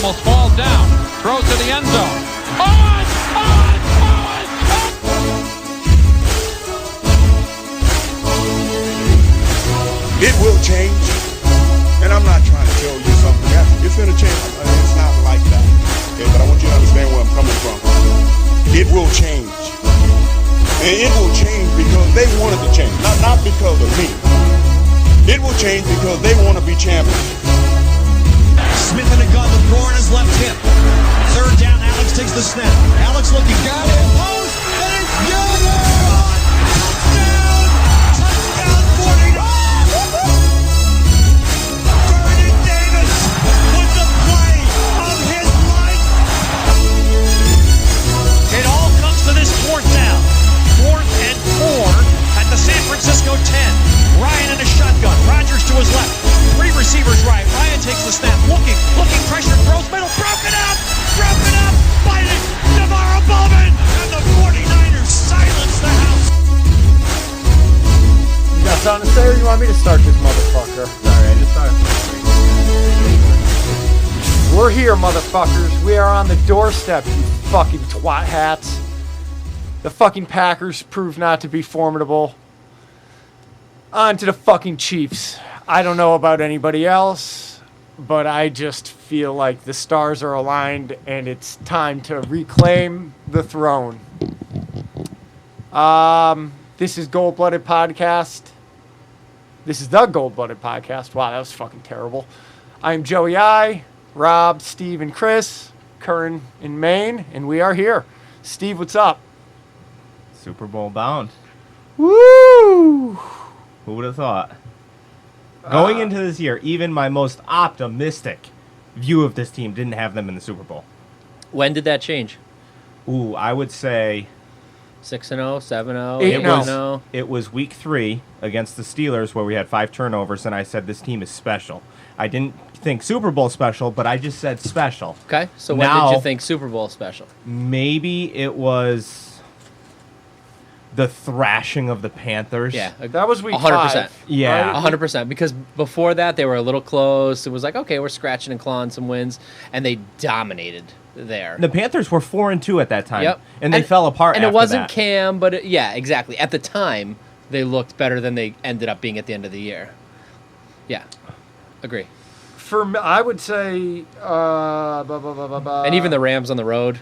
almost falls down. Throws to the end zone. Owen! Owen! Owen! It will change, and I'm not trying to tell you something. It's going to change. It's not like that. Okay, but I want you to understand where I'm coming from. It will change. And it will change because they wanted to change, not because of me. It will change because they want to be champions. Smith in the gun, the throw on his left hip. Third down, Alex takes the snap. Alex looking, got it, post, and it's good! Touchdown, 49! Vernon Davis with the play of his life. It all comes to this fourth down. 4th and 4 at the San Francisco 10. Ryan in a shotgun. Rodgers to his left. 3 receivers right. Ryan takes the snap. Looking, pressure, throws middle. Broken up by Navarro Bowman. And the 49ers silence the house. You got something to say, or you want me to start this motherfucker? Sorry, I just started. We're here, motherfuckers. We are on the doorstep, you fucking twat hats. The fucking Packers proved not to be formidable. On to the fucking Chiefs. I don't know about anybody else, but I just feel like the stars are aligned and it's time to reclaim the throne. This is Gold-Blooded Podcast. This is the Gold-Blooded Podcast. Wow, that was fucking terrible. I'm Joey I, Rob, Steve, and Chris, Curran in Maine, and we are here. Steve, what's up? Super Bowl bound. Woo! Who would have thought? Going into this year, even my most optimistic view of this team didn't have them in the Super Bowl. When did that change? Ooh, I would say 6-0, 7-0, 8-0. it was week 3 against the Steelers where we had 5 turnovers, and I said this team is special. I didn't think Super Bowl special, but I just said special. Okay, so when did you think Super Bowl special? Maybe it was the thrashing of the Panthers. Yeah, That was week 100%. 5. Yeah. right? 100%. Because before that, they were a little close. It was like, okay, we're scratching and clawing some wins, and they dominated there. The Panthers were 4-2 at that time. Yep. And they fell apart And after it wasn't that. Cam, but yeah, exactly. At the time, they looked better than they ended up being at the end of the year. Yeah, agree. For me, I would say, And even the Rams on the road,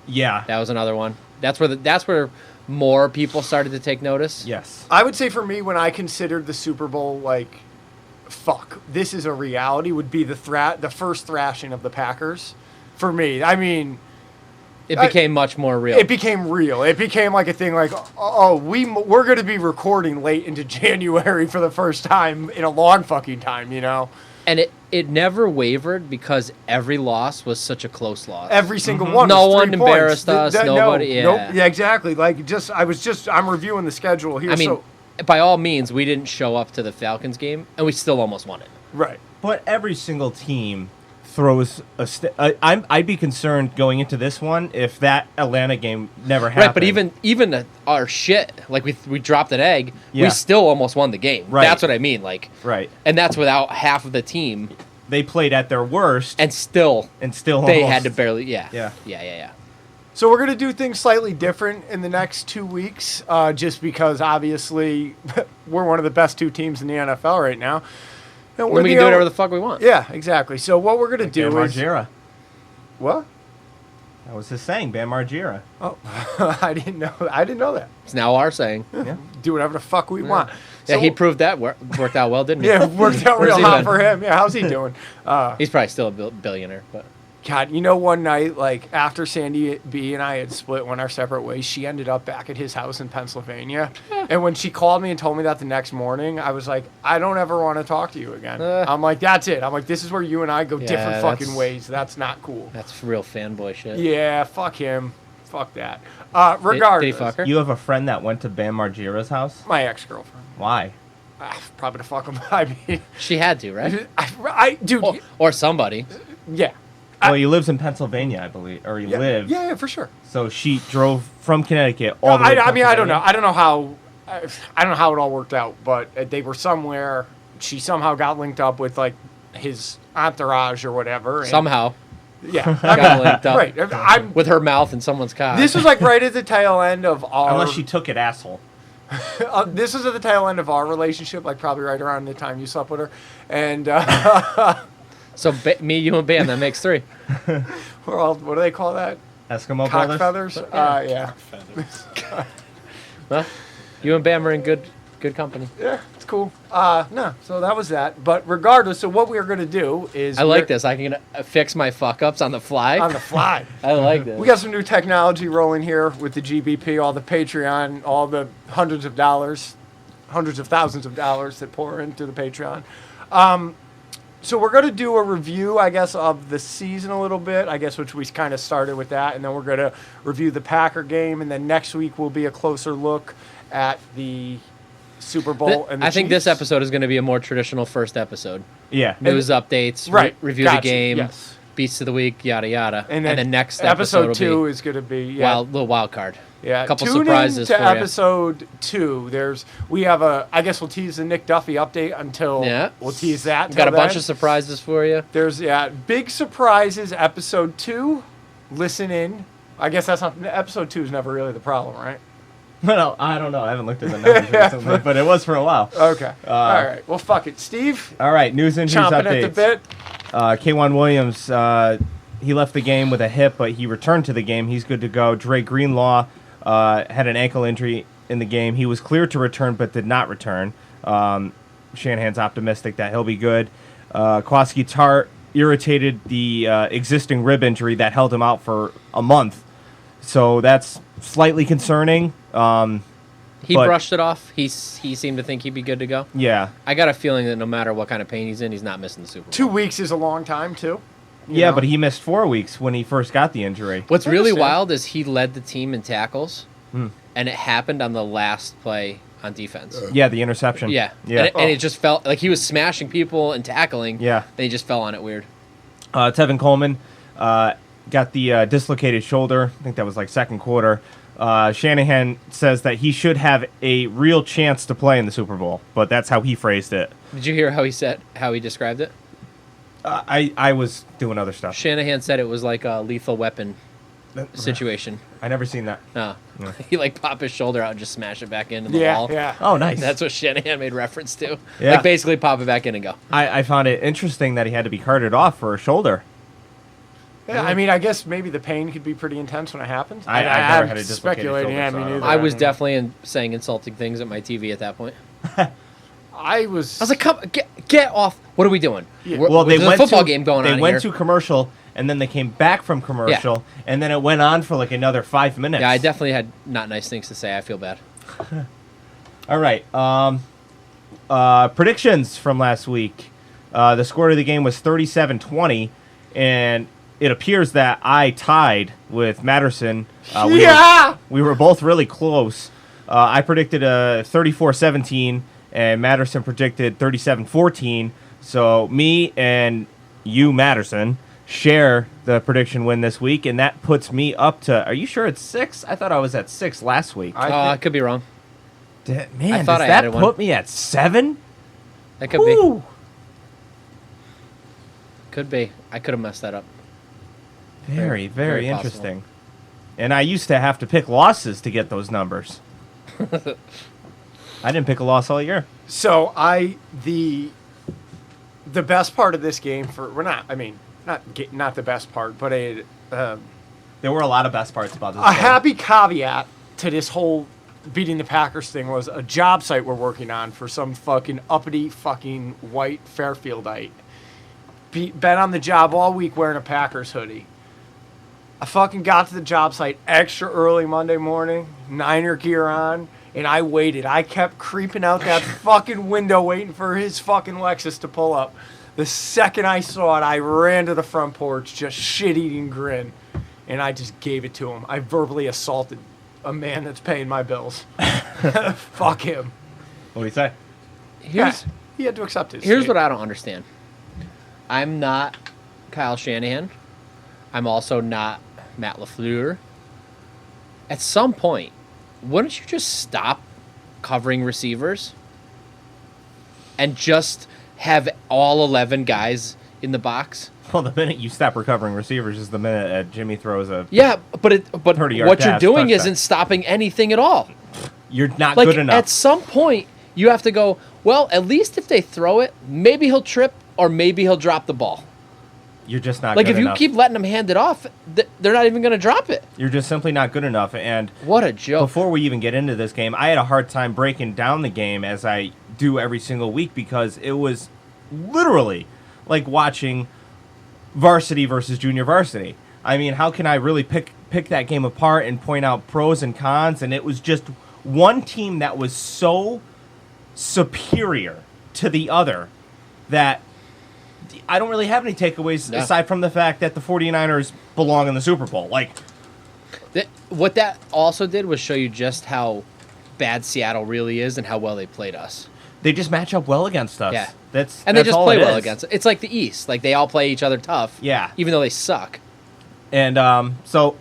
Yeah. that was another one. That's where more people started to take notice. Yes. I would say for me, when I considered the Super Bowl, like, fuck, this is a reality, would be the first thrashing of the Packers. For me, I mean, It became much more real. it became real. It became like a thing, like, we're going to be recording late into January for the first time in a long fucking time, you know. And it never wavered because every loss was such a close loss. Every single one. No was 3 one embarrassed points. us, nobody- yeah. Nope, yeah, exactly. Like, I'm reviewing the schedule here. I mean, so, by all means, we didn't show up to the Falcons game, and we still almost won it. right. But every single team throws I'd be concerned going into this one if that Atlanta game never happened. Right, but even our shit, like we dropped an egg, Yeah. we still almost won the game. Right. That's what I mean. Like, Right. and that's without half of the team, They played at their worst and still they they almost, had to barely. Yeah. Yeah. So we're going to do things slightly different in the next 2 weeks, just because obviously we're one of the best 2 teams in the NFL right now. And When we can do whatever the fuck we want. Yeah, exactly. So what we're going to do Bam is... Margera. What? That was his saying, Bam Margera. Oh, I didn't know that. It's now our saying. Yeah. Do whatever the fuck we want. Yeah, So- he proved that worked out well, didn't he? Yeah, worked out Where's real he hot been? for him. Yeah, how's he doing? He's probably still a billionaire, but God, you know, one night, like, after Sandy B and I had split, went our separate ways, she ended up back at his house in Pennsylvania. And when she called me and told me that the next morning, I was like, I don't ever want to talk to you again. I'm like, that's it. I'm like, this is where you and I go different fucking that's- ways. That's not cool. that's real fanboy shit. Yeah, fuck him. Fuck that. Did Regardless, he fuck her? You have a friend that went to Bam Margera's house? my ex-girlfriend. Why? Probably to fuck him. I mean, She had to, right? dude, Or somebody. yeah. Well, he lives in Pennsylvania, I believe, or he Yeah, lived. yeah, for sure. So she drove from Connecticut all the way to I mean, I don't know. Pennsylvania. I don't know how it all worked out, but they were somewhere. She somehow got linked up with like his entourage or whatever. And, Somehow. Yeah, Got linked up right. I'm. with her mouth in someone's car. This was like right at the tail end of our. Unless she took it, asshole. This was at the tail end of our relationship, like probably right around the time you slept with her, and So me, you, and Bam, that makes 3. we're all. What do they call that? Eskimo Cock brothers. feathers. Yeah. Well, you and Bam are in good company. Yeah, it's cool. No, so that was that. But regardless, so what we're gonna do is I like this. I can fix my fuck ups on the fly. on the fly. I like this. We got some new technology rolling here with the GBP, all the Patreon, all the hundreds of thousands of dollars that pour into the Patreon. So we're going to do a review, I guess, of the season a little bit, I guess, which we kind of started with that. And then we're going to review the Packer game. And then next week will be a closer look at the Super Bowl and the I think this Chiefs. episode is going to be a more traditional first episode. Yeah. News updates, Right. review Gotcha. the game, Yes. beats of the week, yada yada. And then next episode will 2 be is going to be yeah, little wild card. yeah. couple Tune surprises in to for ya. episode 2. We have I guess we'll tease the Nick Duffy update until Yeah. we'll tease that. Got a till bunch then. of surprises for you. There's big surprises. Episode 2. Listen in. I guess that's not episode 2 is never really the problem, right? No, I don't know. I haven't looked at the numbers recently, but it was for a while. Okay. All right. Well, fuck it, Steve. All right, news injuries Chomping updates. at the bit. K1 Williams, he left the game with a hip, but he returned to the game. He's good to go. Dre Greenlaw had an ankle injury in the game. He was cleared to return, but did not return. Shanahan's optimistic that he'll be good. Kwaski Tart irritated the existing rib injury that held him out for a month. So that's slightly concerning. He But- brushed it off. He seemed to think he'd be good to go. Yeah. I got a feeling that no matter what kind of pain he's in, he's not missing the Super Bowl. 2 weeks is a long time too. You Yeah, know? but he missed 4 weeks when he first got the injury. What's I really understand. wild is he led the team in tackles, and it happened on the last play on defense. Yeah, the interception. Yeah, Yeah. and it just felt like he was smashing people and tackling. Yeah. Then he just fell on it weird. Tevin Coleman got the dislocated shoulder. I think that was like second quarter. Shanahan says that he should have a real chance to play in the Super Bowl, but that's how he phrased it. Did you hear how he described it? I was doing other stuff. Shanahan said it was like a lethal weapon situation. I never seen that. No, he like pop his shoulder out and just smash it back into the wall. Yeah. Oh, nice. That's what Shanahan made reference to. Yeah. Like basically pop it back in and go. I found it interesting that he had to be carted off for a shoulder. Yeah, I mean, I guess maybe the pain could be pretty intense when it happens. I never I'm had a dislocated speculating. shoulder, Yeah, so me I don't neither. know. I was don't know. definitely saying insulting things at my TV at that point. I was I was like, "Come, get off! What are we doing? Yeah. Well, they there's went a football to, game going They on went here." to commercial, and then they came back from commercial, and then it went on for like another 5 minutes. Yeah, I definitely had not nice things to say. I feel bad. All right. Predictions from last week. The score of the game was 37-20, and it appears that I tied with Matterson. We were both really close. I predicted a 34-17, and Matterson predicted 37-14. So me and you, Matterson, share the prediction win this week, and that puts me up to. Are you sure it's 6? I thought I was at 6 last week. I could be wrong. Man, I thought does I that added put one. me at 7? That could be. Woo! Could be. I could have messed that up. Very, very possible. interesting. And I used to have to pick losses to get those numbers. I didn't pick a loss all year. So the best part of this game not the best part, but There were a lot of best parts about this a game. happy caveat to this whole beating the Packers thing was a job site we're working on for some fucking uppity fucking white Fairfieldite. Been on the job all week wearing a Packers hoodie. I fucking got to the job site extra early Monday morning, Niner gear on, and I waited. I kept creeping out that fucking window waiting for his fucking Lexus to pull up. The second I saw it, I ran to the front porch, just shit-eating grin, and I just gave it to him. I verbally assaulted a man that's paying my bills. Fuck him. What do you say? He had to accept his Here's fate. what I don't understand. I'm not Kyle Shanahan. I'm also not Matt LaFleur. At some point, wouldn't you just stop covering receivers and just have all 11 guys in the box. Well, the minute you stop recovering receivers is the minute Jimmy throws a. Yeah, but 30-yard what you're doing touchdown. isn't stopping anything at all. You're not Like good enough. at some point, you have to go. Well, at least if they throw it, maybe he'll trip or maybe he'll drop the ball. You're just not Like good if you enough. keep letting them hand it off, they're not even going to drop it. You're just simply not good enough. And What a joke! before we even get into this game, I had a hard time breaking down the game as I do every single week because it was literally like watching varsity versus junior varsity. I mean, how can I really pick that game apart and point out pros and cons? And it was just one team that was so superior to the other that I don't really have any takeaways aside from the fact that the 49ers belong in the Super Bowl. Like, What that also did was show you just how bad Seattle really is and how well they played us. they just match up well against us. Yeah. That's And they just all play it well is. against it. It's like the East. Like they all play each other tough. Yeah. Even though they suck. And so,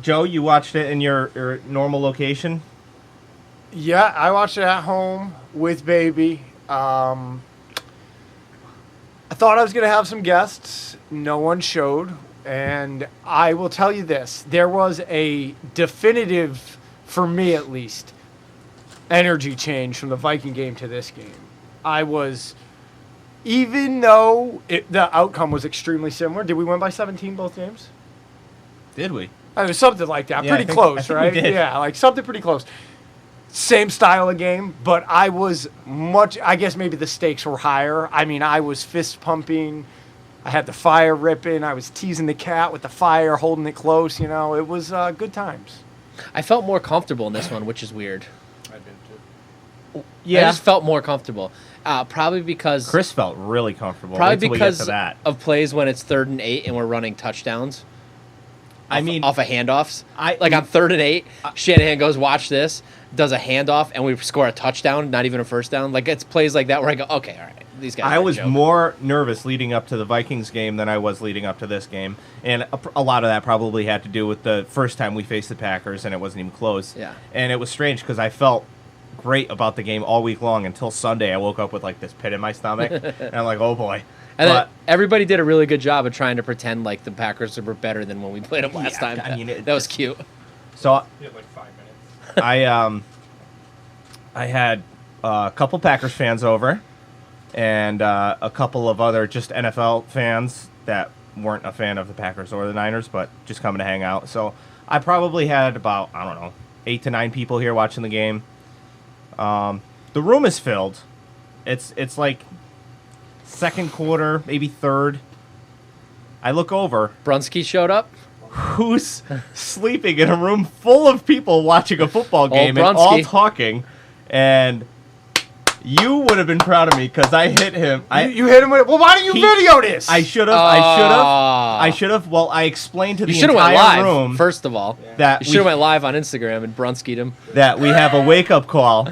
Joe, you watched it in your normal location? Yeah, I watched it at home with baby. I thought I was going to have some guests. No one showed. And I will tell you this. There was a definitive, for me at least, energy change from the Viking game to this game. I was, even though the outcome was extremely similar, did we win by 17 both games? Did we? It was something like that. Yeah, Pretty I close, think we right? did. Yeah, like something pretty close. Same style of game, but I was I guess maybe the stakes were higher. I mean, I was fist pumping. I had the fire ripping. I was teasing the cat with the fire, holding it close. You know, it was good times. I felt more comfortable in this one, which is weird. I Yeah. just felt more comfortable. Probably because Chris felt really comfortable. probably Wait till we get to because that. of plays when it's 3rd and 8 and we're running touchdowns. I mean, Off of handoffs. I- Like on 3rd and 8, Shanahan goes, watch this, does a handoff, and we score a touchdown, not even a first down. Like it's plays like that where I go, okay, all right, these guys. I are was joking. more nervous leading up to the Vikings game than I was leading up to this game. And a lot of that probably had to do with the first time we faced the Packers, and it wasn't even close. Yeah. And it was strange because I felt great about the game all week long until Sunday. I woke up with like this pit in my stomach, and I'm like, oh boy. And But- then everybody did a really good job of trying to pretend like the Packers were better than when we played them last Yeah, time. I mean, it that was just- cute. So You had like 5 minutes. I had a couple Packers fans over, and a couple of other just NFL fans that weren't a fan of the Packers or the Niners, but just coming to hang out. So I probably had about, I don't know, 8 to 9 people here watching the game. The room is filled. It's like second quarter, maybe third. I look over. Brunsky showed up. Who's sleeping in a room full of people watching a football game and all Brunsky. talking? And you would have been proud of me because I hit him. You hit him with it. Well, why don't you video this? I should have. I should have. Well, I explained to You the should have went entire live, room first of all. that You we, should have went live on Instagram and Brunskied him. that we have a wake up call.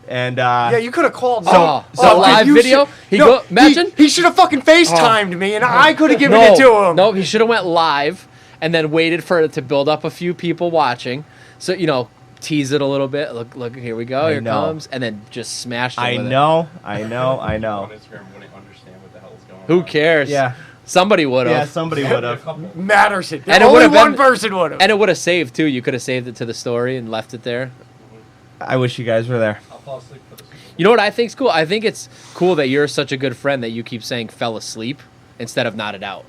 And Yeah, you could have called. So dude, live you video? should- Imagine? He should have fucking FaceTimed me, and I could have given it to him. No, he should have went live and then waited for it to build up a few people watching. So, tease it a little bit. Look, here we go. I Here know. comes. And then just smash it I with it. know. On Instagram wouldn't understand what the hell is going on. Who cares? Yeah. Somebody would have. Yeah, somebody would A have. couple. Matterson. And it Only would've one been- person would have. And it would have saved, too. You could have saved it to the story and left it there. I wish you guys were there. I'll fall asleep for the Super Bowl. You know what I think's cool? I think it's cool that you're such a good friend that you keep saying fell asleep instead of nodded out.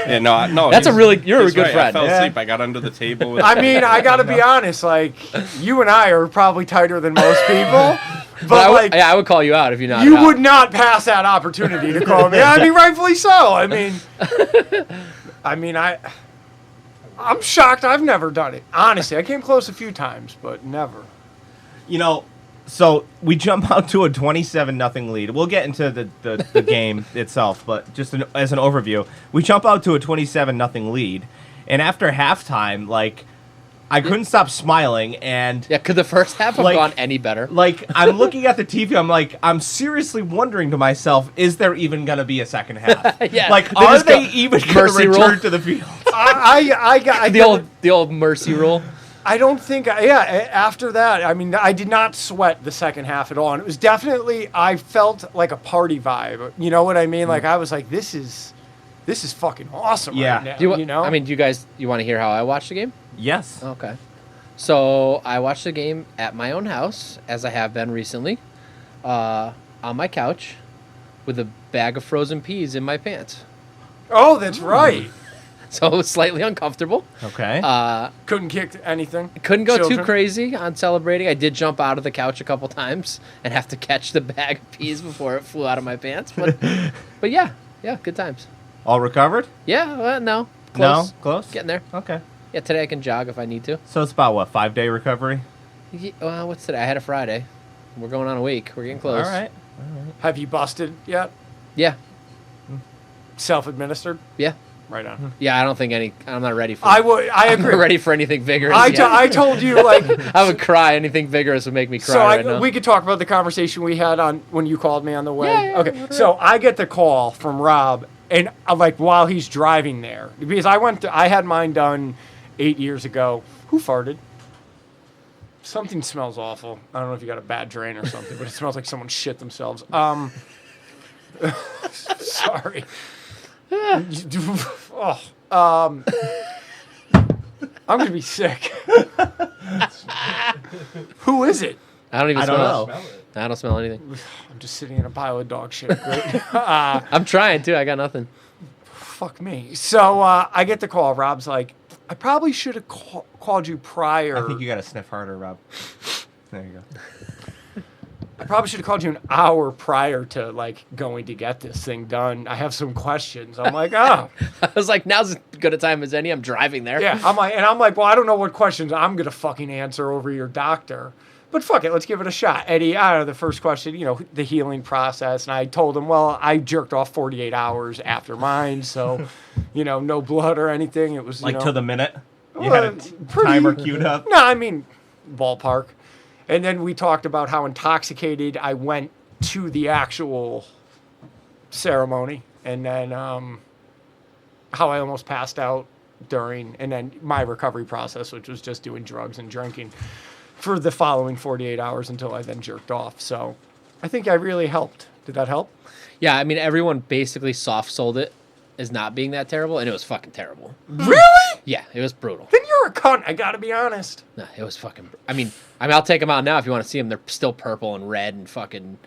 Yeah, no. That's you're a he's good right. friend. I fell Yeah. asleep. I got under the table. With I mean, I got to be honest. Like, you and I are probably tighter than most people, but I would call you out if you nodded you out. would not pass that opportunity to call me. I mean, rightfully so. I'm shocked. I've never done it. Honestly, I came close a few times, but never. So we jump out to a 27-0 lead. We'll get into the game itself, but just as an overview, we jump out to a 27-0 lead, and after halftime, like, I couldn't stop smiling, and Yeah, could the first half have Like- gone any better? like, I'm looking at the TV, I'm seriously wondering to myself, is there even gonna be a second half? Yeah, Like, they are just they go, even gonna mercy return rule. to the field? I The old mercy rule. I don't think, after that, I mean, I did not sweat the second half at all. And it was definitely, I felt like a party vibe. You know what I mean? Like, I was like, this is fucking awesome right now. Do you know? I mean, do you guys, you want to hear how I watched the game? Yes. Okay. So I watched the game at my own house, as I have been recently, on my couch, with a bag of frozen peas in my pants. Oh, that's right. So it was slightly uncomfortable. Okay. Couldn't kick anything. Couldn't go Children. too crazy on celebrating. I did jump out of the couch a couple times and have to catch the bag of peas before it flew out of my pants. But yeah, good times. All recovered? Yeah, no. Close. No? Close? Getting there. Okay. Yeah, today I can jog if I need to. So it's about, what, 5-day recovery? Yeah, well, what's today? I had a Friday. We're going on a week. We're getting close. All right. Have you busted yet? Yeah. Self-administered? Yeah. Right on. Yeah, I don't think I'm not ready for I I'm agree. not ready for anything vigorous. I told you, like... I would cry. Anything vigorous would make me cry So right now. we could talk about the conversation we had on when you called me on the way. Yeah, okay. So I get the call from Rob, and like while he's driving there, because I had mine done 8 years ago. Who farted? Something smells awful. I don't know if you got a bad drain or something, but it smells like someone shit themselves. Sorry. I'm gonna be sick. Who is it? I don't even I don't smell know. it. I don't smell anything. I'm just sitting in a pile of dog shit. Great. I'm trying too. I got nothing. Fuck me. So I get the call. Rob's like, I probably should have called you prior. I think you got to sniff harder, Rob. There you go. I probably should have called you an hour prior to like going to get this thing done. I have some questions. I'm like, oh. I was like, now's as good a time as any. I'm driving there. Yeah. I'm like, well, I don't know what questions I'm gonna fucking answer over your doctor. But fuck it, let's give it a shot. Eddie, the first question, the healing process. And I told him, well, I jerked off 48 hours after mine. So, no blood or anything. It was, Like to the minute? You Well, had a timer queued up? No, I mean, ballpark. And then we talked about how intoxicated I went to the actual ceremony. And then how I almost passed out during. And then my recovery process, which was just doing drugs and drinking for the following 48 hours until I then jerked off. So I think I really helped. Did that help? Yeah, I mean, everyone basically soft sold it as not being that terrible, and it was fucking terrible. Really? Yeah, it was brutal. Then you're a cunt. I gotta be honest. No, it was fucking. I mean, I'll take them out now if you want to see them. They're still purple and red and fucking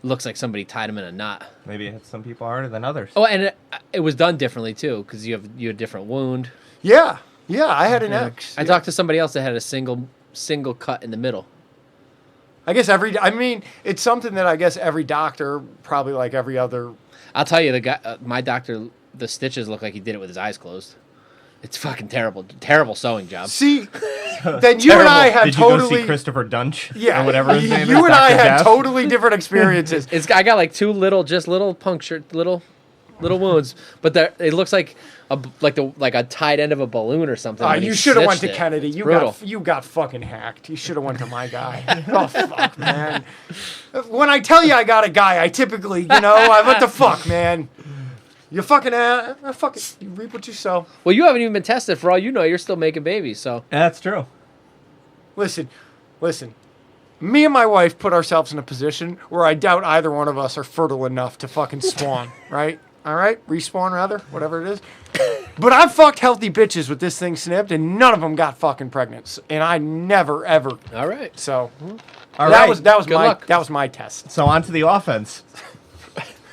looks like somebody tied them in a knot. Maybe it hit some people harder than others. Oh, and it was done differently too because you had a different wound. Yeah. I had an X. I talked to somebody else that had a single cut in the middle. I guess it's something that I guess every doctor, probably like every other. I'll tell you, the guy, my doctor, the stitches look like he did it with his eyes closed. It's fucking terrible. Terrible sewing job. See, then you and I had Did you totally. go see Christopher Dunch? Yeah, Or whatever his name is? you and I Dr. had Death? totally different experiences. I got like two little punctured, little wounds, but it looks like a tied end of a balloon or something. when he You should have went stitched to it. Kennedy. Brutal. You got fucking hacked. You should have went to my guy. Oh fuck, man. When I tell you I got a guy, I typically, what the fuck, man. You fucking fuck it. You reap what you sow. Well, you haven't even been tested. For all you know, you're still making babies. So That's true. Listen. Me and my wife put ourselves in a position where I doubt either one of us are fertile enough to fucking spawn, right? All right? Respawn, rather, whatever it is. But I've fucked healthy bitches with this thing snipped, and none of them got fucking pregnant. And I never, ever. all right. So All that right. was Good luck. that was my test. So on to the offense.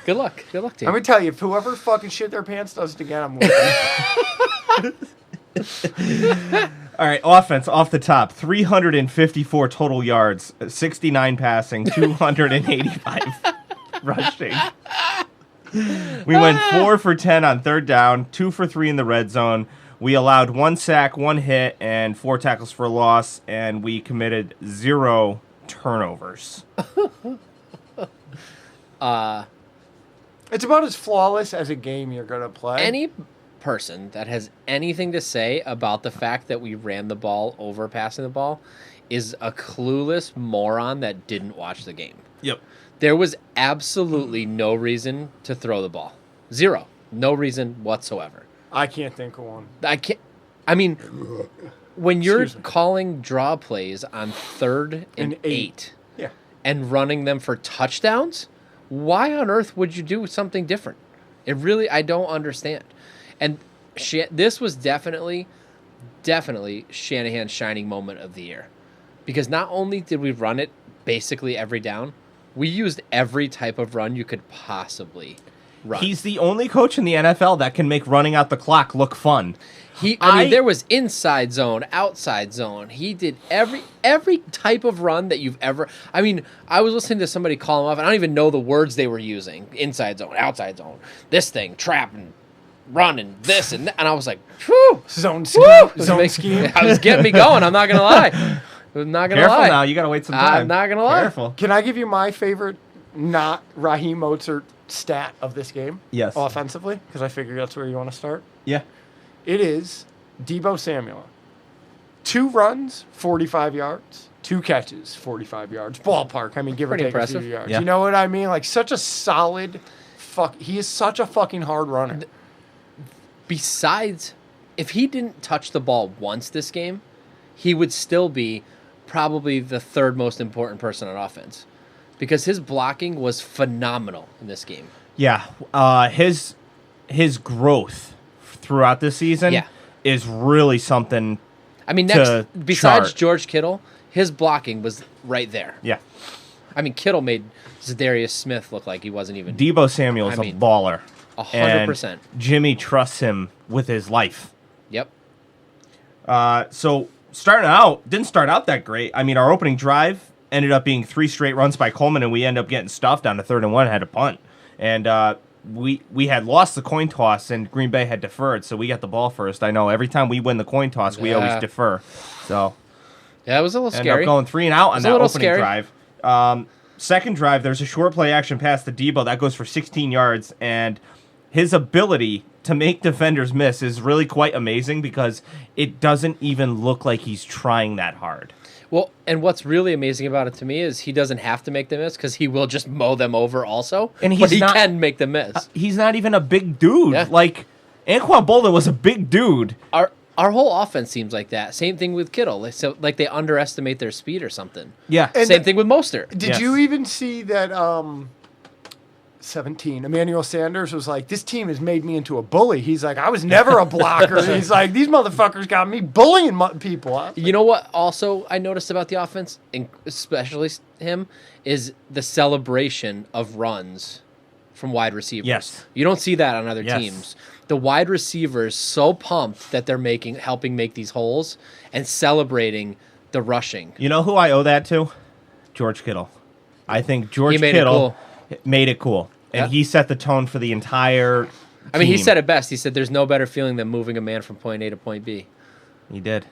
Good luck. Good luck to you. Let me tell you, if whoever fucking shit their pants does it again, I'm looking. All right, offense off the top. 354 total yards, 69 passing, 285 rushing. We went 4 for 10 on third down, 2 for 3 in the red zone. We allowed 1 sack, 1 hit, and 4 tackles for loss, and we committed 0 turnovers. It's about as flawless as a game you're going to play. Any person that has anything to say about the fact that we ran the ball over passing the ball is a clueless moron that didn't watch the game. Yep. There was absolutely no reason to throw the ball. Zero. No reason whatsoever. I can't think of one. I can't. I mean, when you're Excuse me. calling draw plays on 3rd and 8 Yeah. and running them for touchdowns, why on earth would you do something different? I don't understand. And this was definitely Shanahan's shining moment of the year. Because not only did we run it basically every down, we used every type of run you could possibly run. He's the only coach in the NFL that can make running out the clock look fun. I mean, there was inside zone, outside zone. He did every type of run that you've ever. I mean, I was listening to somebody call him off, and I don't even know the words they were using. Inside zone, outside zone, this thing, trap, and run, and this, and that. And I was like, whew. Zone scheme. Woo! Zone scheme. I was getting me going. I'm not going to lie. I'm not going to Careful lie. now. You got to wait some time. I'm not going to lie. Careful. Can I give you my favorite, not Raheem Mostert stat of this game? Yes. Offensively, because I figure that's where you want to start. Yeah. It is Deebo Samuel. 2 runs, 45 yards. 2 catches, 45 yards. Ballpark. I mean, give Pretty or take impressive. a few yards. Yeah. You know what I mean? Like, such a solid he is such a fucking hard runner. Besides, if he didn't touch the ball once this game, he would still be probably the 3rd most important person on offense. Because his blocking was phenomenal in this game. Yeah. His growth throughout the season Yeah. is really something. I mean, to besides chart. George Kittle, his blocking was right there. Yeah. I mean, Kittle made Zadarius Smith look like he wasn't even Deebo Samuel is I a mean, baller. 100%. And Jimmy trusts him with his life. Yep. So didn't start out that great. I mean, our opening drive ended up being 3 straight runs by Coleman, and we ended up getting stuffed on the 3rd and 1, had a punt. And we had lost the coin toss, and Green Bay had deferred, so we got the ball first. I know every time we win the coin toss, we always defer. So Yeah, it was a little ended scary. up going 3 and out on a that little opening scary. drive. Second drive, there's a short play action pass to Deebo that goes for 16 yards, and his ability to make defenders miss is really quite amazing because it doesn't even look like he's trying that hard. Well, and what's really amazing about it to me is he doesn't have to make them miss because he will just mow them over also. And but he's he not- can make them miss. He's not even a big dude. Yeah. Like, Anquan Bolden was a big dude. Our whole offense seems like that. Same thing with Kittle. So like they underestimate their speed or something. Yeah. And Same thing with Mostert. Did Yes. you even see that 17, Emmanuel Sanders was like, this team has made me into a bully. He's like, I was never a blocker. He's like, these motherfuckers got me bullying people. You know what also I noticed about the offense, and especially him, is the celebration of runs from wide receivers. Yes. You don't see that on other Yes. teams. The wide receivers so pumped that they're helping make these holes and celebrating the rushing. You know who I owe that to? George Kittle. I think George He made it Kittle made it cool. And Yeah. he set the tone for the entire I mean, he team. said it best. He said, "There's no better feeling than moving a man from point A to point B." He did.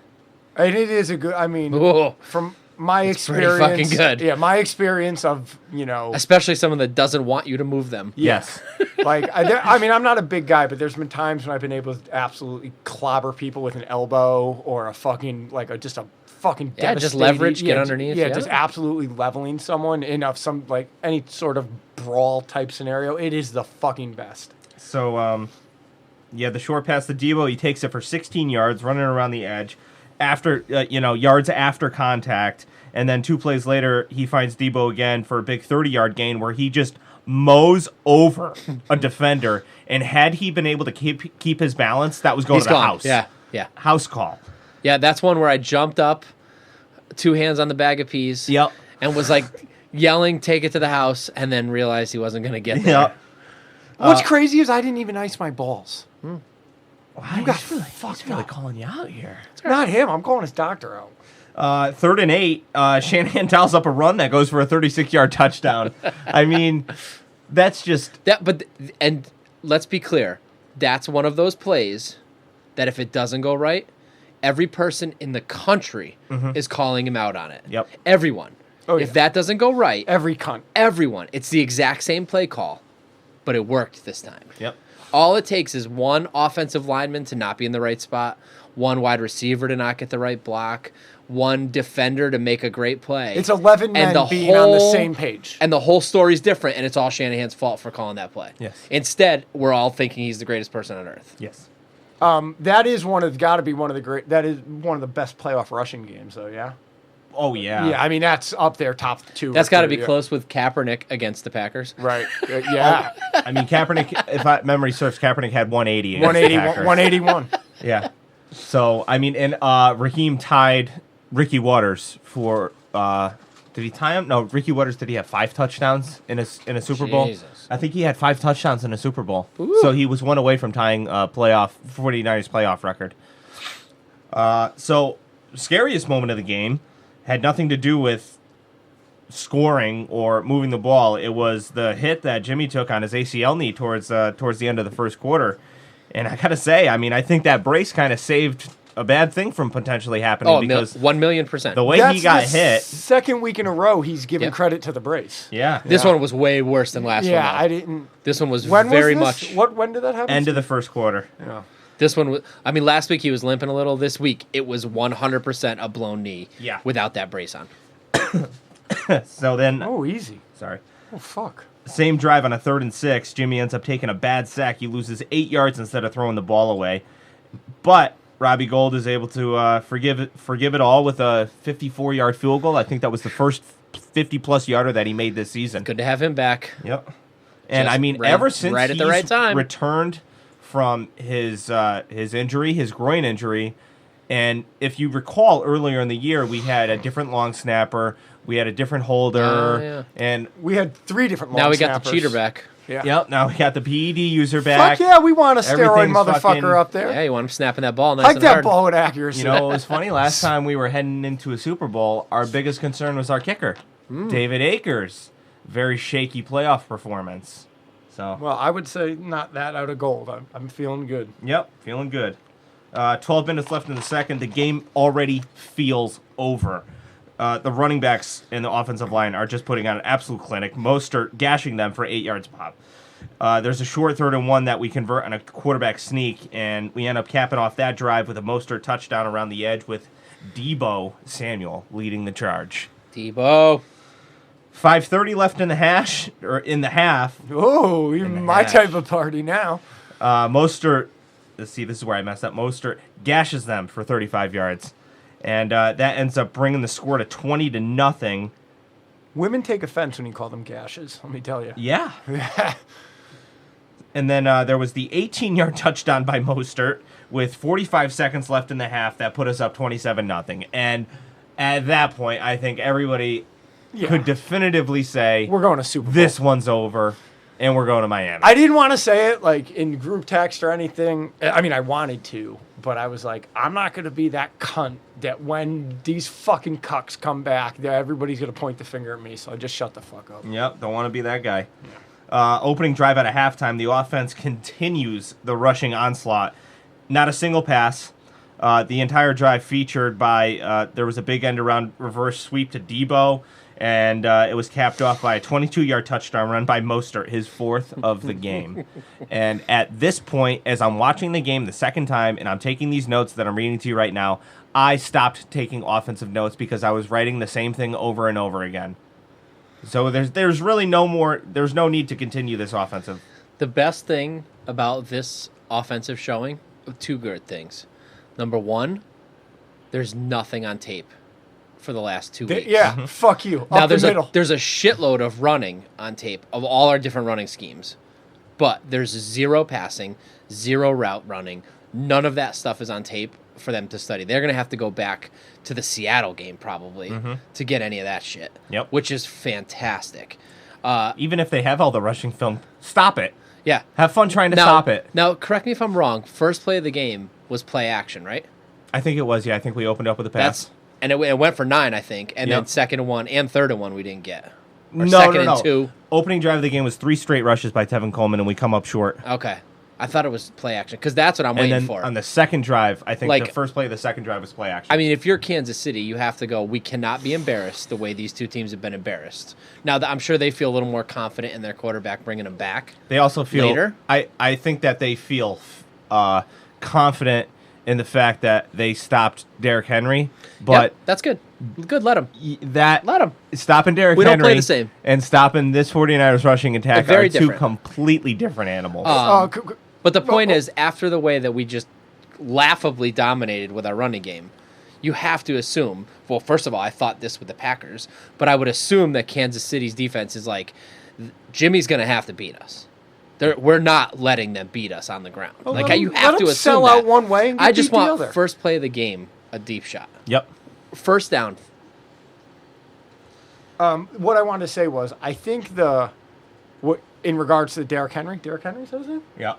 And it is a good, I mean, Whoa. from my pretty experience. fucking good. Yeah, my experience of, Especially someone that doesn't want you to move them. Yes. like, I mean, I'm not a big guy, but there's been times when I've been able to absolutely clobber people with an elbow or a fucking, just a fucking Yeah, just devastating- leverage, get underneath, Yeah, yeah. just absolutely leveling someone in some, any sort of brawl type scenario. It is the fucking best. So, the short pass to Deebo, he takes it for 16 yards, running around the edge, after yards after contact, and then 2 plays later, he finds Deebo again for a big 30-yard gain where he just mows over a defender, and had he been able to keep his balance, that was going He's to the gone. house. Yeah. House call. Yeah, that's one where I jumped up, 2 hands on the bag of peas. Yep. And was like yelling, "Take it to the house," and then realized he wasn't going to get there. Yep. What's crazy is I didn't even ice my balls. Wow, got he's really, fucked he's really up. calling you out here. Not him. I'm calling his doctor out. 3rd and 8, Shanahan dials up a run that goes for a 36-yard touchdown. I mean, that's just... And let's be clear, that's one of those plays that if it doesn't go right, every person in the country is calling him out on it. Yep. Everyone. Oh, If yeah. that doesn't go right, Every cunt. everyone. It's the exact same play call, but it worked this time. Yep. All it takes is one offensive lineman to not be in the right spot, one wide receiver to not get the right block, one defender to make a great play. It's 11 men being on the same page. And the whole story's different, and it's all Shanahan's fault for calling that play. Yes. Instead, we're all thinking he's the greatest person on earth. Yes. That is got to be one of the great. That is one of the best playoff rushing games, though. Yeah. Oh yeah. Yeah, I mean that's up there, top 2. That's got to be yeah. close with Kaepernick against the Packers. Right. Yeah. I mean, Kaepernick. If memory serves, Kaepernick had 180. against the 181. Packers. 181. Yeah. So I mean, and Raheem tied Ricky Waters for. Did he tie him? No, Ricky Waters. Did he have 5 touchdowns in a Super Bowl? Jesus. I think he had 5 touchdowns in a Super Bowl. Ooh. So he was 1 away from tying 49ers playoff record. So scariest moment of the game had nothing to do with scoring or moving the ball. It was the hit that Jimmy took on his ACL knee towards the end of the first quarter. And I gotta say, I mean, I think that brace kind of saved a bad thing from potentially happening because 1,000,000%. the way he got hit. Second week in a row, he's given Yep. credit to the brace. Yeah. This one was way worse than last one. Yeah, though. I didn't. This one was When very was this? much. When did that happen? End of the first quarter. Yeah. This one was. I mean, last week he was limping a little. This week it was 100% a blown knee. Yeah. Without that brace on. So then, Oh, easy. sorry. Oh, fuck. Same drive on a 3rd and 6. Jimmy ends up taking a bad sack. He loses 8 yards instead of throwing the ball away. But Robbie Gold is able to forgive it all with a 54-yard field goal. I think that was the first 50-plus yarder that he made this season. Good to have him back. Yep. And Just I mean, right- ever since right at the he's right time. returned from his injury, his groin injury, and if you recall earlier in the year, we had a different long snapper, we had a different holder, Yeah. and We had 3 different long Now we got the snappers. cheater back. Yeah. yep, now we got the PED user back. Fuck yeah, we want a steroid Everything's motherfucker fucking- up there. Yeah, you want him snapping that ball nice Hike and that hard. ball with accuracy. You know, it was funny. Last time we were heading into a Super Bowl, our biggest concern was our kicker, David Akers. Very shaky playoff performance. So, Well, I would say not that out of gold. I'm feeling good. yep, feeling good. 12 minutes left in the second. The game already feels over. The running backs and the offensive line are just putting on an absolute clinic. Mostert gashing them for 8 yards pop. There's a short 3rd and 1 that we convert on a quarterback sneak, and we end up capping off that drive with a Mostert touchdown around the edge with Deebo Samuel leading the charge. Debo. 5:30 left in the half. Oh, even my hash. type of party now. Mostert, let's see, this is where I messed up. Mostert gashes them for 35 yards, and that ends up bringing the score to 20-0. Women take offense when you call them gashes, let me tell you. Yeah. And then there was the 18-yard touchdown by Mostert with 45 seconds left in the half that put us up 27-0. And at that point, I think everybody could definitively say, We're going to Super Bowl. this one's over, and we're going to Miami. I didn't want to say it like in group text or anything. I mean, I wanted to, but I was like, I'm not going to be that cunt that when these fucking cucks come back, that everybody's going to point the finger at me. So I just shut the fuck up. Yep, don't want to be that guy. Opening drive at a halftime, the offense continues the rushing onslaught. Not a single pass. The entire drive featured by, there was a big end-around reverse sweep to Deebo, and it was capped off by a 22-yard touchdown run by Mostert, his 4th of the game. And at this point, as I'm watching the game the second time, and I'm taking these notes that I'm reading to you right now, I stopped taking offensive notes because I was writing the same thing over and over again. So there's really there's no need to continue this offensive. The best thing about this offensive showing, 2 good things. Number 1, there's nothing on tape for the last 2 weeks. Yeah, fuck you. Now Up the middle. there's a shitload of running on tape of all our different running schemes, but there's 0 passing, 0 route running. None of that stuff is on tape for them to study. They're gonna have to go back to the Seattle game probably to get any of that shit. Yep. Which is fantastic. Even if they have all the rushing film, stop it. Yeah. Have fun trying to Now, stop it. Now, correct me if I'm wrong. First play of the game was play action, right? I think it was, yeah. I think we opened up with a pass. And it went for 9, I think. And then Yep. 2nd and 1 and 3rd and 1 we didn't get. Or No, 2nd no. and 2. Opening drive of the game was 3 straight rushes by Tevin Coleman, and we come up short. Okay. I thought it was play action because that's what I'm And waiting then for. on the second drive, I think Like- the first play of the second drive was play action. I mean, if you're Kansas City, you have to go, we cannot be embarrassed the way these two teams have been embarrassed. Now, I'm sure they feel a little more confident in their quarterback bringing them back. they also feel later? I think that they feel confident in the fact that they stopped Derrick Henry, but Yep, that's good. Good, let them. that Let 'em. stopping Derrick We don't Henry play the same. and stopping this 49ers rushing attack They're very are two different. completely different animals. Oh, But the point is, after the way that we just laughably dominated with our running game, you have to assume, well, first of all, I thought this with the Packers, but I would assume that Kansas City's defense is like, Jimmy's going to have to beat us. We're not letting them beat us on the ground. Well, like you have let to them assume sell that. out one way and get I just beat the want other. first play of the game, a deep shot. Yep. First down. What I wanted to say was, I think in regards to Derrick Henry is his name? Yep.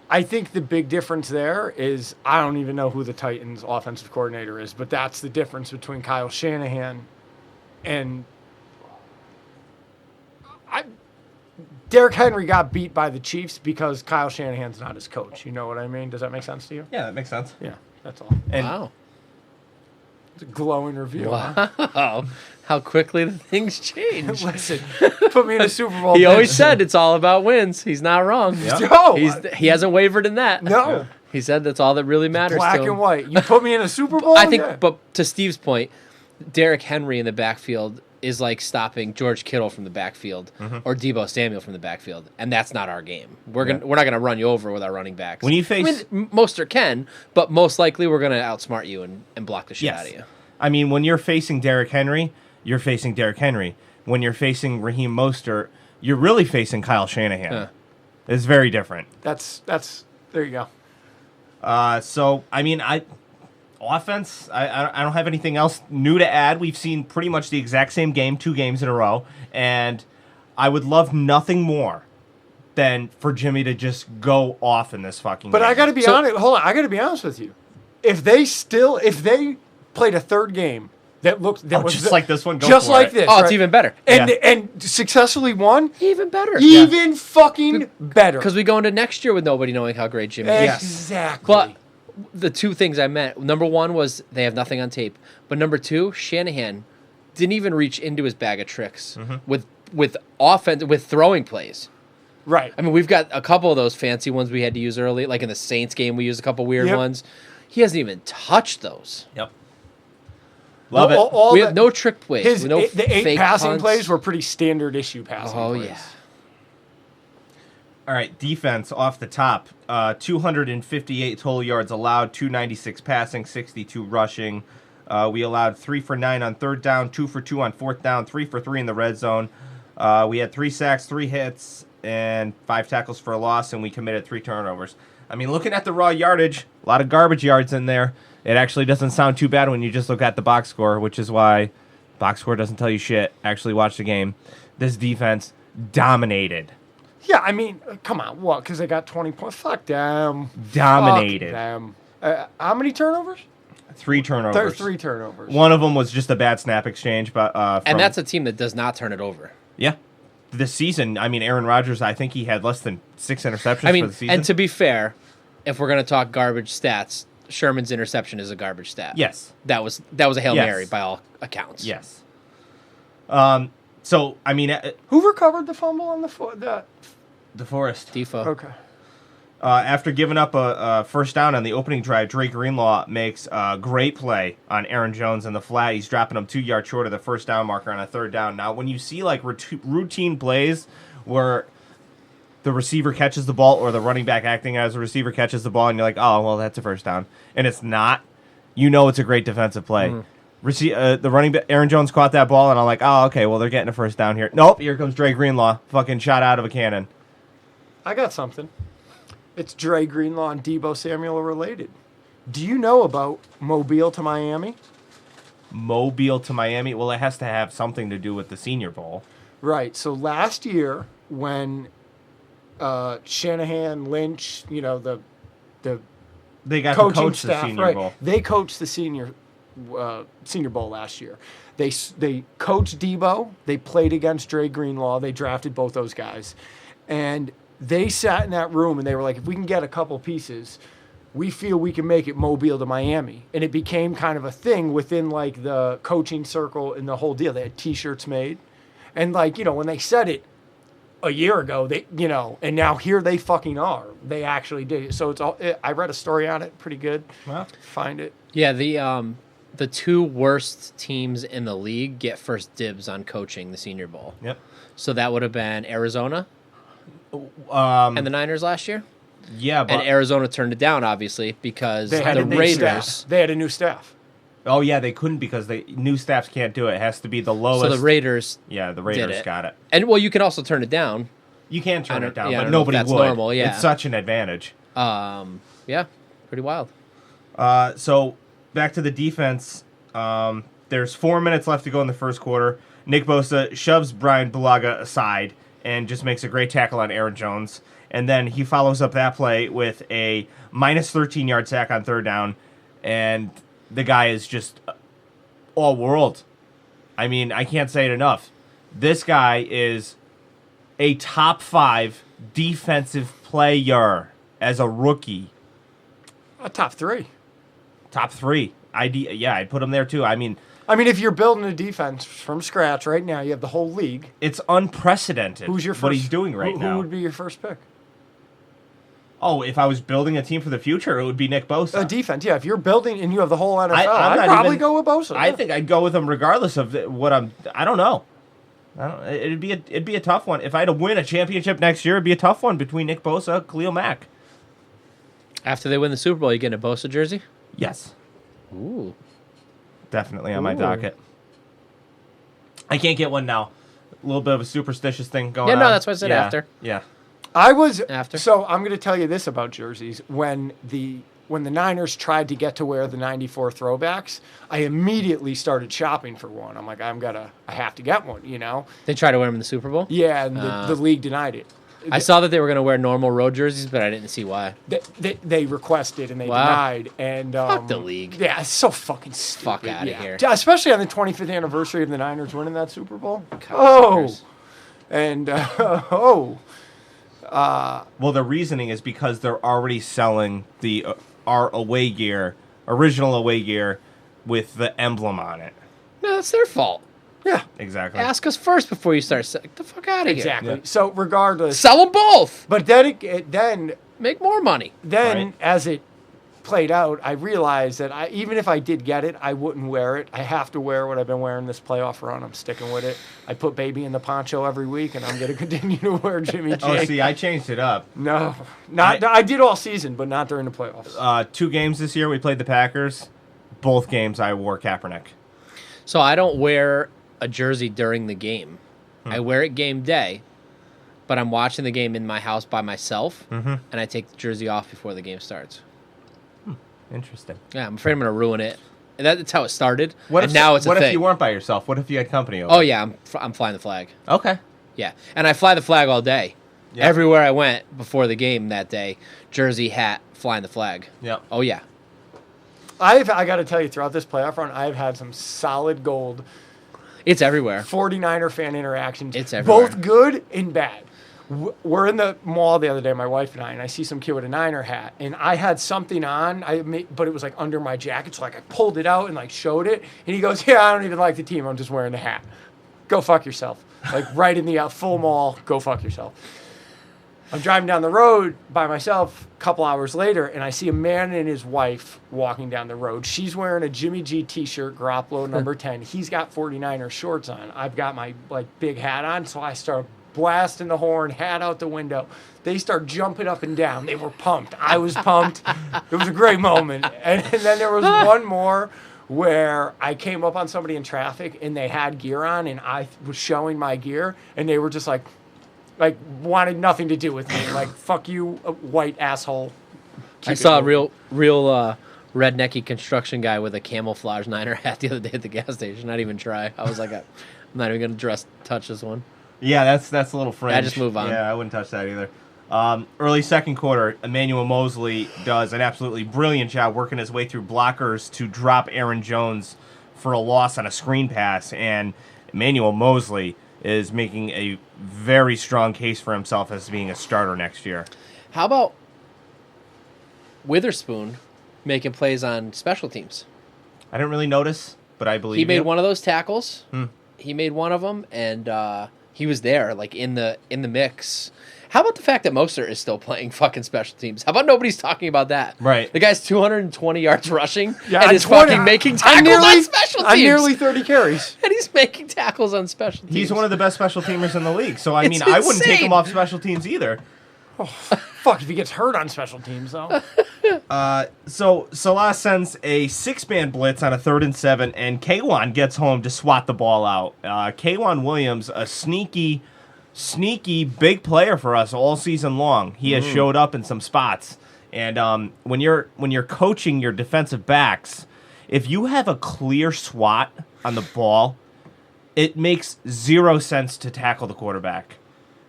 I think the big difference there is, I don't even know who the Titans offensive coordinator is, but that's the difference between Kyle Shanahan and Derrick Henry got beat by the Chiefs because Kyle Shanahan's not his coach. You know what I mean? Does that make sense to you? Yeah, that makes sense. Yeah, that's all. And Wow. It's a glowing review. Huh? Wow. How quickly the things change. Listen, put me in a Super Bowl. He always bench. said it's all about wins. He's not wrong. Yeah. No, He hasn't wavered in that. no. He said that's all that really matters Black to him. and white. You put me in a Super Bowl? I think, Yeah. but to Steve's point, Derrick Henry in the backfield is like stopping George Kittle from the backfield or Deebo Samuel from the backfield, and that's not our game. We're not going to run you over with our running backs. When you face- Mostert can, but most likely we're going to outsmart you and block the shit out of you. I mean, when you're facing Derrick Henry, you're facing Derrick Henry. When you're facing Raheem Mostert, you're really facing Kyle Shanahan. Huh. It's very different. That's there you go. So, I mean, offense, I don't have anything else new to add. We've seen pretty much the exact same game 2 games in a row, and I would love nothing more than for Jimmy to just go off in this fucking But game. I got to be honest. Hold on, I got to be honest with you. If they played a third game that was just like this one, go just for like it. this, Oh, it's right? even better. and successfully won, Even better. even fucking better. Because we go into next year with nobody knowing how great Jimmy is. Exactly. But the two things I meant, number one was they have nothing on tape. But number two, Shanahan didn't even reach into his bag of tricks with offense, with throwing plays. right. I mean, we've got a couple of those fancy ones we had to use early. Like in the Saints game, we used a couple weird Yep. ones. He hasn't even touched those. Yep. Love it. We have no trick plays. No the 8 fake passing punts. plays were pretty standard issue passing Oh, plays. yeah. All right, defense off the top. 258 total yards allowed, 296 passing, 62 rushing. We allowed 3 for 9 on third down, 2 for 2 on fourth down, 3 for 3 in the red zone. We had 3 sacks, 3 hits, and 5 tackles for a loss, and we committed 3 turnovers. I mean, looking at the raw yardage, a lot of garbage yards in there. It actually doesn't sound too bad when you just look at the box score, which is why box score doesn't tell you shit. Actually watch the game. This defense dominated. Yeah, I mean, come on, what? Because they got 20 points. Fuck them. Dominated. Fuck them. How many turnovers? 3 turnovers. There's 3 turnovers. One of them was just a bad snap exchange, but And that's a team that does not turn it over. yeah. This season, I mean, Aaron Rodgers, I think he had less than 6 interceptions I mean, for the season. and to be fair, if we're going to talk garbage stats, Sherman's interception is a garbage stat. yes, That was a Hail Yes. Mary by all accounts. yes. So I mean, Who recovered the fumble on the DeForest. Defoe. Okay. After giving up a first down on the opening drive, Dre Greenlaw makes a great play on Aaron Jones in the flat. He's dropping him 2 yards short of the first down marker on a third down. Now, when you see like routine plays where the receiver catches the ball or the running back acting as a receiver catches the ball, and you're like, oh, well, that's a first down, and it's not, you know it's a great defensive play. The running back, Aaron Jones caught that ball, and I'm like, oh, okay, well, they're getting a first down here. Nope, here comes Dre Greenlaw, fucking shot out of a cannon. I got something. It's Dre Greenlaw and Deebo Samuel are related. Do you know about Mobile to Miami? Mobile to Miami. Well, it has to have something to do with the Senior Bowl. Right. So last year, when Shanahan, Lynch, the They got coaching to coach staff, the Senior right? Bowl. They coached the Senior Bowl last year. They coached Deebo. They played against Dre Greenlaw. They drafted both those guys, and they sat in that room and they were like, if we can get a couple pieces, we feel we can make it Mobile to Miami. And it became kind of a thing within like the coaching circle and the whole deal. They had T-shirts made, and when they said it a year ago, and now here they fucking are. They actually did it. So I read a story on it, pretty good. Wow. Find it. Yeah, the 2 worst teams in the league get first dibs on coaching the Senior Bowl. Yep. So that would have been Arizona and the Niners last year. Yeah, but And Arizona turned it down, obviously, because They had the a new Raiders. staff. They had a new staff. oh yeah, they couldn't because new staffs can't do it. It has to be the lowest. So the Raiders. Yeah, the did Raiders it. got it. And, well, you can also turn it down. You can turn I it don't- down, yeah, I but don't know if nobody that's would. normal, yeah. It's such an advantage. Yeah, pretty wild. So back to the defense. There's 4 minutes left to go in the first quarter. Nick Bosa shoves Brian Bulaga aside and just makes a great tackle on Aaron Jones. And then he follows up that play with a minus 13-yard sack on third down. And the guy is just all world. I mean, I can't say it enough. This guy is a top 5 defensive player as a rookie. Top 3. Top 3. I'd put him there too. I mean, if you're building a defense from scratch right now, you have the whole league. it's unprecedented. Who's your first? What he's doing right now? Who would be your first pick? Oh, if I was building a team for the future, it would be Nick Bosa. A defense, yeah. If you're building and you have the whole NFL, I'm I'd not probably even- go with Bosa. I yeah. think I'd go with him regardless of what I'm. I don't know. It'd be a tough one. If I had to win a championship next year, it'd be a tough one between Nick Bosa, Khalil Mack. After they win the Super Bowl, you getting a Bosa jersey? Yes, Ooh. definitely on my Ooh. docket. I can't get one now. A little bit of a superstitious thing going on. Yeah, no, that's why I said after. Yeah. I was After. So I'm going to tell you this about jerseys. When the Niners tried to get to wear the 94 throwbacks, I immediately started shopping for one. I'm like, I have to get one, you know? They tried to wear them in the Super Bowl? Yeah, and the league denied it. I saw that they were going to wear normal road jerseys, but I didn't see why. They requested and they Wow. denied. And Fuck the league. Yeah, it's so fucking stupid. Fuck outta yeah. here. Yeah, especially on the 25th anniversary of the Niners winning that Super Bowl. Cocksuckers. And Well, the reasoning is because they're already selling our away gear, original away gear, with the emblem on it. No, that's their fault. yeah, Exactly. Ask us first before you start selling. Get the fuck out of exactly. Yeah. So regardless, here. Sell them both. but then Make more money. Right. as it played out, I realized that even if I did get it, I wouldn't wear it. I have to wear what I've been wearing this playoff run. I'm sticking with it. I put baby in the poncho every week, and I'm going to continue to wear Jimmy G. Oh, see, I changed it up. No, I did all season, but not during the playoffs. 2 games this year, we played the Packers. Both games I wore Kaepernick. So I don't wear a jersey during the game. I wear it game day, but I'm watching the game in my house by myself, and I take the jersey off before the game starts. Interesting. Yeah, I'm afraid I'm going to ruin it. And that's how it started. What and if, now it's a what thing. if you weren't by yourself? What if you had company over? Oh, yeah, I'm flying the flag. Okay. Yeah, and I fly the flag all day. Yeah. Everywhere I went before the game that day, jersey, hat, flying the flag. Yep. Oh, yeah. I got to tell you, throughout this playoff run, I've had some solid gold It's everywhere. 49er fan interactions. It's everywhere. Both good and bad. We're in the mall the other day, my wife and I see some kid with a Niner hat, and I had something on, but it was like under my jacket, so like I pulled it out and like showed it, and he goes, "Yeah, I don't even like the team. I'm just wearing the hat. Go fuck yourself." Like right in the full mall. Go fuck yourself. I'm driving down the road by myself a couple hours later, and I see a man and his wife walking down the road. She's wearing a Jimmy G t-shirt, Garoppolo number 10. He's got 49er shorts on. I've got my like big hat on, so I start blasting the horn, hat out the window. They start jumping up and down. They were pumped. I was pumped. It was a great moment. And then there was one more where I came up on somebody in traffic, and they had gear on, and I was showing my gear, and they were just like wanted nothing to do with me. Like, fuck you, white asshole. I saw a real rednecky construction guy with a camouflage Niner hat the other day at the gas station. Not even try. I was like, I'm not even going to touch this one. Yeah, that's a little fringe. Yeah, just move on. Yeah, I wouldn't touch that either. Early second quarter, Emmanuel Mosley does an absolutely brilliant job working his way through blockers to drop Aaron Jones for a loss on a screen pass, and Emmanuel Mosley is making a very strong case for himself as being a starter next year. How about Witherspoon making plays on special teams? I didn't really notice, but I believe He made you. one of those tackles. He made one of them, and he was there, like in the mix. How about the fact that Mostert is still playing fucking special teams? How about nobody's talking about that? Right. The guy's 220 yards rushing, Yeah, and is 20 fucking making tackles on special teams. I'm nearly 30 carries. And he's making tackles on special teams. He's one of the best special teamers in the league, so I It's mean, I wouldn't take insane. him off special teams either. Fuck if he gets hurt on special teams, though. So Salah sends a 6-man blitz on a 3rd and 7, and Kwan gets home to swat the ball out. Kwan Williams, a sneaky big player for us all season long. He has showed up in some spots. And when you're coaching your defensive backs, if you have a clear swat on the ball, it makes 0 sense to tackle the quarterback.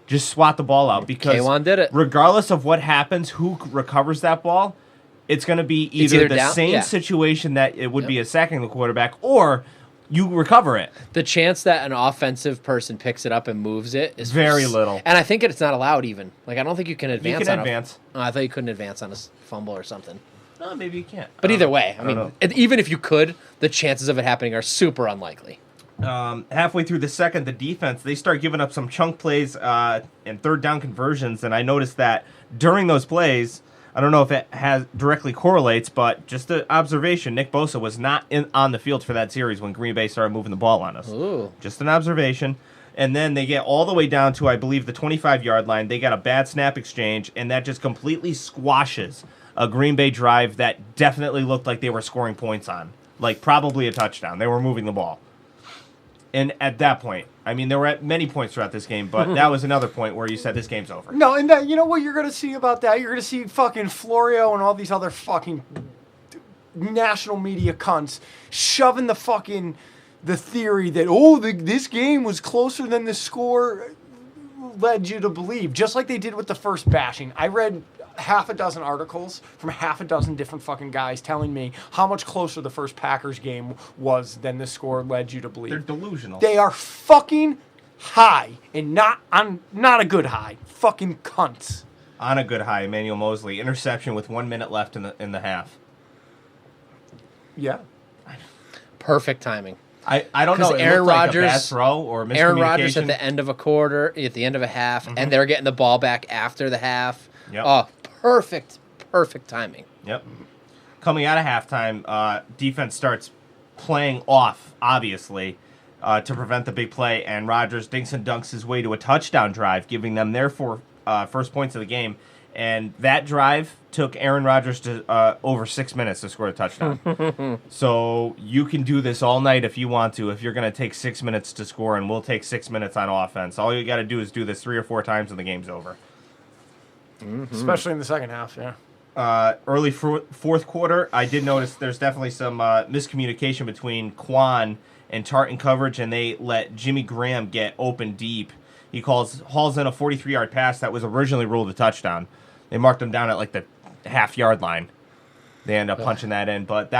Just swat the ball out because K1 did it. Regardless of what happens, who recovers that ball, it's going to be either the down, same situation that it would be a sacking the quarterback, or you recover it. The chance that an offensive person picks it up and moves it is Very little. And I think it's not allowed even. Like, I don't think you can advance You can on advance. I thought you couldn't advance on a fumble or something. No, maybe you can't. But either way, I don't mean, know. even if you could, the chances of it happening are super unlikely. Halfway through the second, the defense, they start giving up some chunk plays and 3rd down conversions, and I noticed that during those plays, I don't know if it has directly correlates, but just an observation, Nick Bosa was not on the field for that series when Green Bay started moving the ball on us. Ooh. Just an observation. And then they get all the way down to, I believe, the 25-yard line. They got a bad snap exchange, and that just completely squashes a Green Bay drive that definitely looked like they were scoring points on. Like, probably a touchdown. They were moving the ball. And at that point, I mean, there were at many points throughout this game, but that was another point where you said this game's over. No, and that, you know what you're going to see about that? You're going to see fucking Florio and all these other fucking national media cunts shoving the theory that, this game was closer than the score led you to believe. Just like they did with the first bashing. I read half a dozen articles from half a dozen different fucking guys telling me how much closer the first Packers game was than the score led you to believe. They're delusional. They are fucking high, and not a good high. Fucking cunts. On a good high, Emmanuel Mosley. Interception with 1 minute left in the half. Yeah. Perfect timing. I don't know. Because It Aaron looked like a bad Rodgers, throw or miscommunication. Aaron Rodgers at the end of a quarter, at the end of a half, and they're getting the ball back after the half. Yep. Oh, perfect timing. Yep. Coming out of halftime, defense starts playing off, obviously, to prevent the big play, and Rodgers dinks and dunks his way to a touchdown drive, giving them their first points of the game. And that drive took Aaron Rodgers to over 6 minutes to score a touchdown. So you can do this all night if you want to, if you're going to take 6 minutes to score, and we'll take 6 minutes on offense. All you got to do is do this 3 or 4 times and the game's over. Especially in the second half, yeah. Early fourth quarter, I did notice there's definitely some miscommunication between Quan and Tartan coverage, and they let Jimmy Graham get open deep. He hauls in a 43-yard pass that was originally ruled a touchdown. They marked him down at like the half-yard line. They end up punching that in, but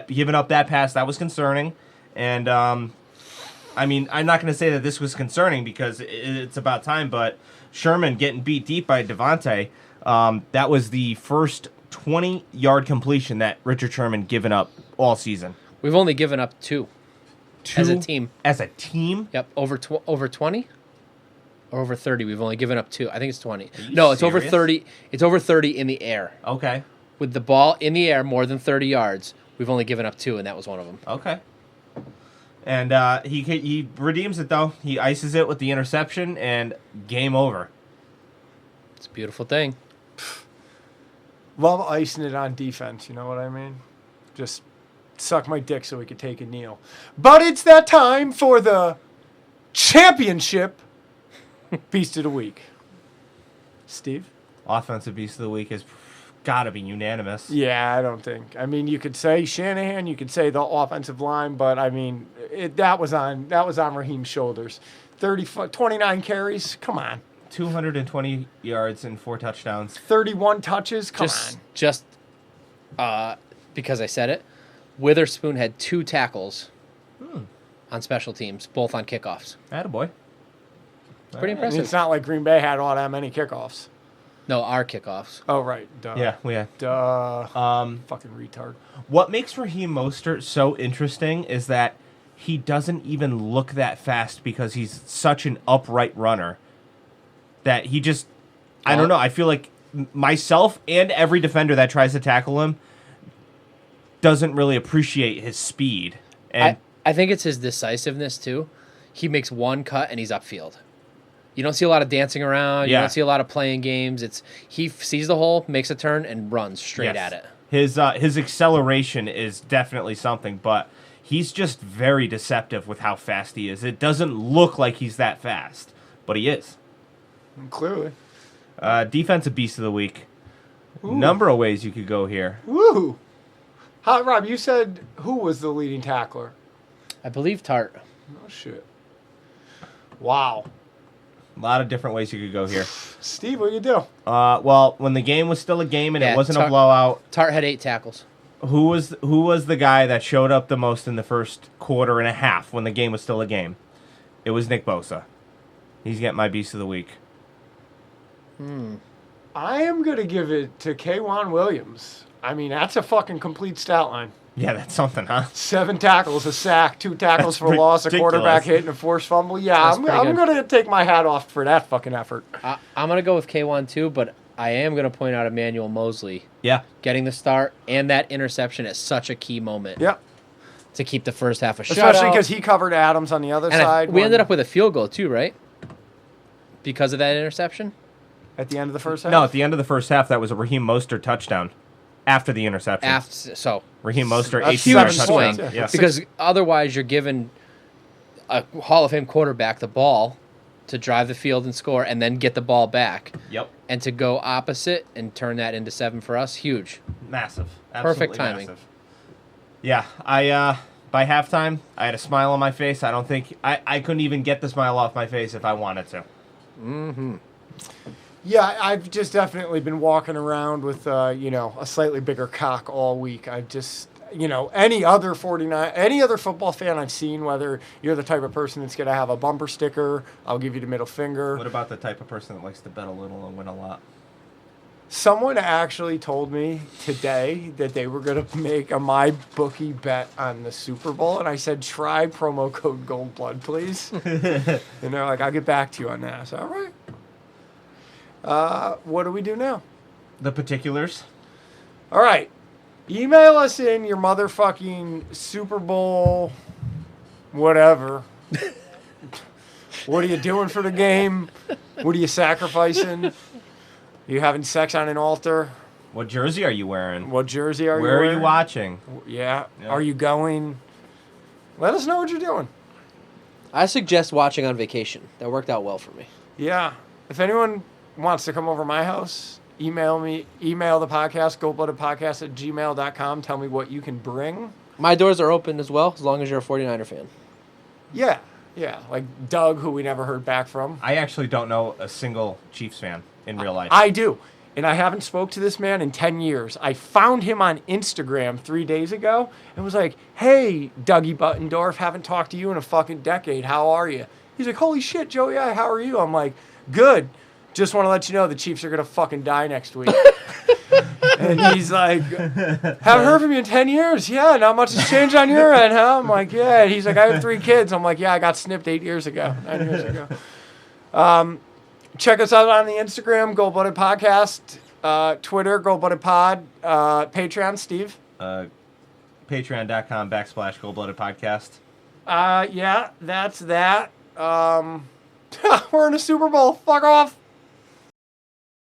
giving up that pass, that was concerning. And I mean, I'm not going to say that this was concerning because it's about time, but Sherman getting beat deep by Devontae, that was the first 20-yard completion that Richard Sherman given up all season. We've only given up 2. As a team. As a team? Yep, over 20 or over 30. We've only given up 2. I think it's 20. No, it's over 30. It's over 30 in the air. Okay. With the ball in the air more than 30 yards, we've only given up 2, and that was one of them. Okay. And he redeems it, though. He ices it with the interception, and game over. It's a beautiful thing. Love icing it on defense, you know what I mean? Just suck my dick so we could take a kneel. But it's that time for the championship Beast of the Week. Steve? Offensive Beast of the Week has got to be unanimous. Yeah, I don't think. I mean, you could say Shanahan, you could say the offensive line, but I mean, that was on Raheem's shoulders. 29 carries, come on. 220 yards and 4 touchdowns. 31 touches, come on. Just because I said it, Witherspoon had 2 tackles on special teams, both on kickoffs. Attaboy. Pretty impressive. It's not like Green Bay had all that many kickoffs. No, our kickoffs. Oh, right. Duh. Yeah, we had. Duh. Fucking retard. What makes Raheem Mostert so interesting is that he doesn't even look that fast because he's such an upright runner that he just, I don't know, I feel like myself and every defender that tries to tackle him doesn't really appreciate his speed. And I think it's his decisiveness, too. He makes one cut, and he's upfield. You don't see a lot of dancing around. You Yeah. don't see a lot of playing games. He sees the hole, makes a turn, and runs straight Yes. at it. His acceleration is definitely something, but he's just very deceptive with how fast he is. It doesn't look like he's that fast, but he is. Clearly. Defensive beast of the week. Number of ways you could go here. Woo! Hot Rob, you said who was the leading tackler? I believe Tart. Oh, shit. Wow. A lot of different ways you could go here. Steve, what do you do? Well, when the game was still a game and Yeah, it wasn't a Tart- blowout, Tart had 8 tackles. who was the guy that showed up the most in the first quarter and a half when the game was still a game? It was Nick Bosa. He's getting my beast of the week. I am going to give it to K'Wan Williams. I mean, that's a fucking complete stat line. Yeah, that's something, huh? 7 tackles, a sack, 2 tackles for loss, a quarterback ridiculous. hit, and a forced fumble. Yeah, That's I'm pretty good. going to take my hat off for that fucking effort. I'm going to go with K1 too, but I am going to point out Emmanuel Mosley Yeah. getting the start and that interception at such a key moment Yeah. to keep the first half a Especially shutout. because he covered Adams on the other And side. we ended up with a field goal too, right? Because of that interception? at the end of the first half. No, at the end of the first half, that was a Raheem Mostert touchdown after the interception. Raheem Mostert, That's 18-yard 7 touchdown. points, Yeah. Because otherwise you're giving a Hall of Fame quarterback the ball to drive the field and score and then get the ball back. Yep. And to go opposite and turn that into 7 for us, huge. Massive. Perfect Absolutely timing. massive. Yeah, by halftime, I had a smile on my face. I don't think I couldn't even get the smile off my face if I wanted to. Yeah, I've just definitely been walking around with, a slightly bigger cock all week. I've just, any other football fan I've seen, whether you're the type of person that's going to have a bumper sticker, I'll give you the middle finger. What about the type of person that likes to bet a little and win a lot? Someone actually told me today that they were going to make a MyBookie bet on the Super Bowl, and I said, try promo code GoldBlood, please. And they're like, I'll get back to you on that. I said, all right. What do we do now? The particulars? All right. Email us in your motherfucking Super Bowl whatever. What are you doing for the game? What are you sacrificing? You having sex on an altar? What jersey are you wearing? What jersey are you Where wearing? are you watching? Yeah. Yeah. Are you going? Let us know what you're doing. I suggest watching on vacation. That worked out well for me. Yeah. If anyone wants to come over to my house, email the podcast, goldbloodedpodcast@gmail.com. Tell me what you can bring. My doors are open as well, as long as you're a 49er fan. Yeah. Yeah. Like Doug, who we never heard back from. I actually don't know a single Chiefs fan in real life. I do. And I haven't spoke to this man in 10 years. I found him on Instagram 3 days ago and was like, hey, Dougie Buttendorf, haven't talked to you in a fucking decade. How are you? He's like, holy shit, Joey, how are you? I'm like, good. Just want to let you know the Chiefs are going to fucking die next week. And he's like, haven't heard from you in 10 years. Yeah, not much has changed on your end, huh? I'm like, yeah. And he's like, I have 3 kids. I'm like, yeah, I got snipped 9 years ago. Check us out on the Instagram, Gold-Blooded Podcast, Twitter, Gold-Blooded Pod, Patreon, Steve. Patreon.com/Gold-Blooded Podcast. Yeah, that's that. We're in a Super Bowl. Fuck off.